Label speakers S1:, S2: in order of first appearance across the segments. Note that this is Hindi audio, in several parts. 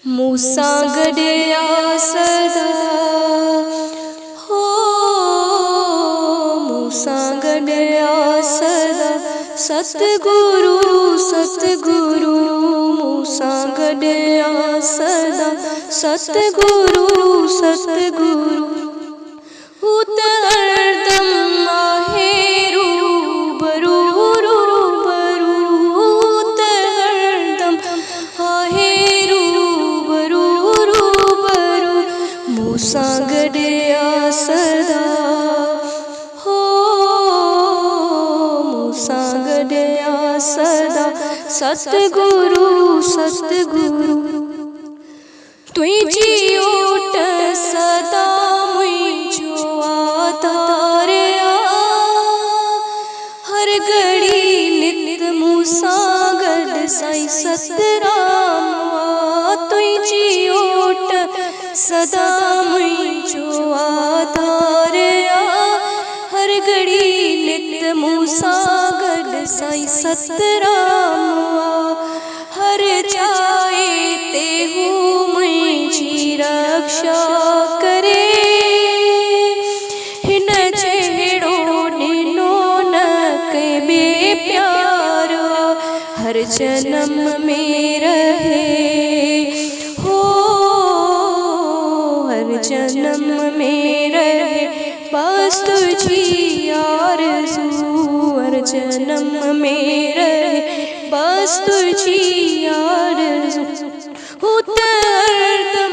S1: मूसा गडया सदा हो, मूसा गडया सदा सतगुरु सतगुरु। मूसा गडया सदा सतगुरु सतगुरु। उत हरदम आहे रूबरू रूबरू। उत हरदम आहे रूबरू रूबरू। मूसा गडया सदा हो, मूसा गडया सदा सतगुरु सतगुरु। तुझी ओट सदा मुझो आधारया, हर घड़ी नित मूसा गड साई सतरामवा। तुझी ओट सदा मुझो आधारया, हर घड़ी नित मूसा गड साई सतरामवा। हर जाए ते हूँ मुझी रक्षा करे, हिन जेड़ो निनो न के प्यारो। हर जन्म में रहे हो, हर जन्म में रहे बस तुझी आरज़ू। हर जन्म में रहे बस तुझी आरज़ू। उत हरदम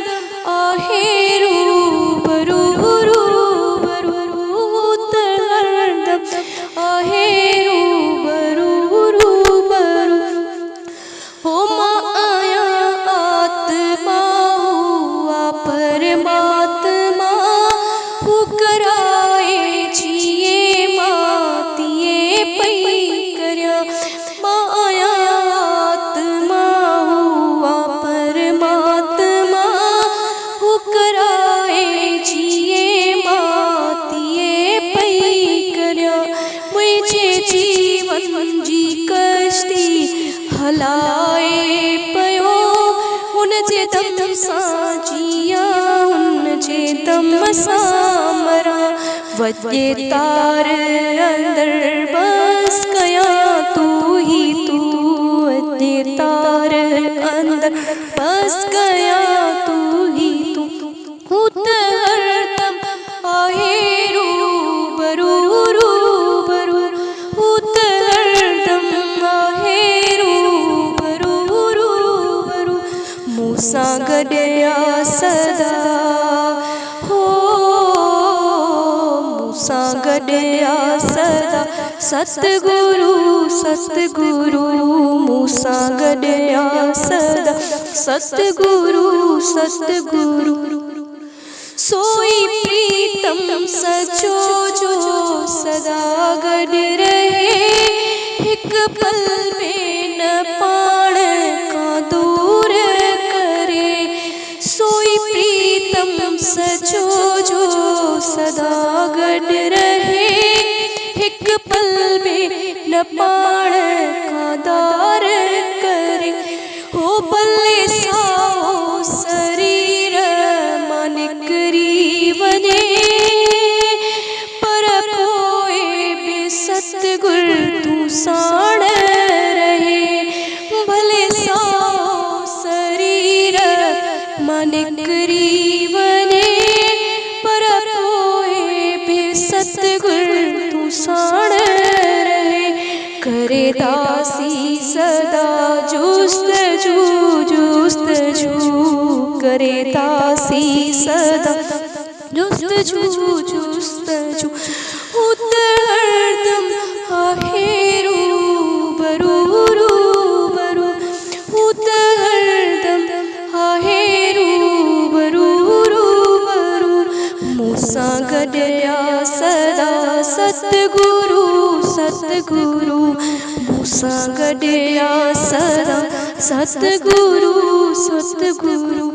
S1: आहे रूबरू रूबरू। उत हरदम आहे रूबरू रूबरू। हो माया आत्मा हुआ परमात्मा, हु कराए जिए मातिए पई करया। माया आत्मा हुआ परमात्मा, हु कराए जिए मातिए पई करया। मुझे जीवन जी कश्ती हलाए पयो, उन जे दम सां जिया उन जे दम सां मरा। वजे तार अंदर बस कया तू ही तू। वजे तार अंदर बस गया तू ही तू। उत हरदम आहे रूबरू रूबरू। उत हरदम आहे रूबरू रूबरू। मूसा गडया सदा हो, मूसा गडया सदा सतगुरु सतगुरु। मूसा गडया सदा सतगुरु सतगुरु। सोई प्रीतम सचो जो सदा गड रहे, एक पल में न पाण का दूर करे। सोई प्रीतम सचो जो सदा गड रहे, एक पल में न पाण का दार करे। हो भले साओ शरीर मानिकरी वने, पर पोए बे सतगुर तू साण रहे। भले साओ शरीर मानिकरी वने, पर पोए बे सतगुर तू साण रहे। करे दासी सदा जुस्तजू जुस्तजू। करे दासी सदा जुस्तजू जुस्तजू। उत हरदम आहे रूबरू रूबरू। उत हरदम आहे रूबरू रूबरू। मूसा गडया सदा सतगुरु सतगुरु। मूसा गडया सदा सतगुरु सतगुरु।